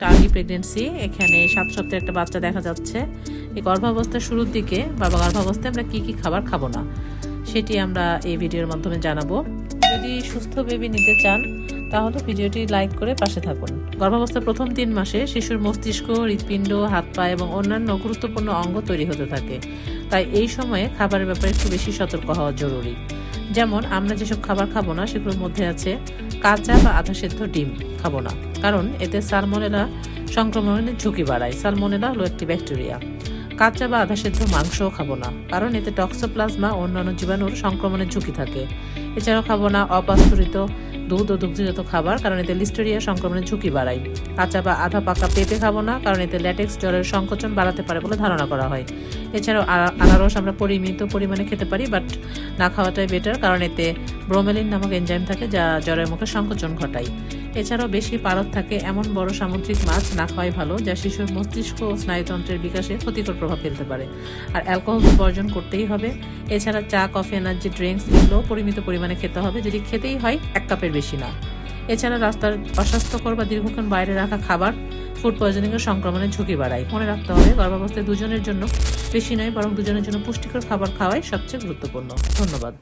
Early pregnancy, এখানে 7 সপ্তাহের একটা বাচ্চা দেখা যাচ্ছে। এই গর্ভাবস্থার শুরুর দিকে বা গর্ভাবস্থায় আমরা কি কি খাবার খাবো না সেটি আমরা এই ভিডিওর মাধ্যমে জানাবো। যদি সুস্থ বেবি নিতে চান তাহলে ভিডিওটি লাইক করে পাশে থাকুন। গর্ভাবস্থার প্রথম 3 মাসে শিশুর মস্তিষ্ক, হৃৎপিণ্ড, হাত পা এবং অন্যান্য গুরুত্বপূর্ণ অঙ্গ তৈরি হতে থাকে। তাই এই সময়ে খাবারের ব্যাপারে একটু বেশি সতর্ক হওয়া জরুরি। যেমন আমরা যেসব খাবার খাবো না সেগুলোর মধ্যে আছে কাঁচা বা আধা সেদ্ধ ডিম খাবো না, কারণ এতে সালমোনেলা সংক্রমণের ঝুঁকি বাড়ায়। সালমোনেলা হলো একটি ব্যাকটেরিয়া। কাঁচা বা আধা সেদ্ধ মাংসও খাবো না, কারণ এতে টক্সোপ্লাজমা ও অন্যান্য জীবাণুর সংক্রমণের ঝুঁকি থাকে। এছাড়াও খাবো না অপাস্তুরিত দুধ ও দুগ্ধজাত খাবার, কারণ এতে লিস্টেরিয়া সংক্রমণের ঝুঁকি বাড়ায়। কাঁচা বা আধা পাকা পেঁপে খাবো না, কারণ এতে ল্যাটেক্স জ্বরের সংকোচন বাড়াতে পারে বলে ধারণা করা হয়। এছাড়াও আনারস আমরা পরিমিত পরিমাণে খেতে পারি, বাট না খাওয়াটাই বেটার, কারণ এতে ব্রোমেলিন নামক এনজাইম থাকে যা জ্বরের মুখে সংকোচন ঘটায়। এছাড়াও বেশি পারদ থাকে এমন বড় সামুদ্রিক মাছ না খাওয়াই ভালো, যা শিশুর মস্তিষ্ক ও স্নায়ুতন্ত্রের বিকাশে ক্ষতিকর প্রভাব ফেলতে পারে। আর অ্যালকোহল বর্জন করতেই হবে। এছাড়া চা, কফি, এনার্জি ড্রিঙ্কস এগুলো পরিমিত পরিমাণে খেতে হবে, যদি খেতেই হয় 1 কাপের বেশি না। এছাড়া রাস্তার অস্বাস্থ্যকর বা দীর্ঘক্ষণ বাইরে রাখা খাবার ফুড পয়জনিং এর সংক্রমণের ঝুঁকি বাড়ায়। মনে রাখতে হবে গর্ভাবস্থায় দুজনের জন্য বেশি নয়, বরং দুজনের জন্য পুষ্টিকর খাবার খাওয়াই সবচেয়ে গুরুত্বপূর্ণ। ধন্যবাদ।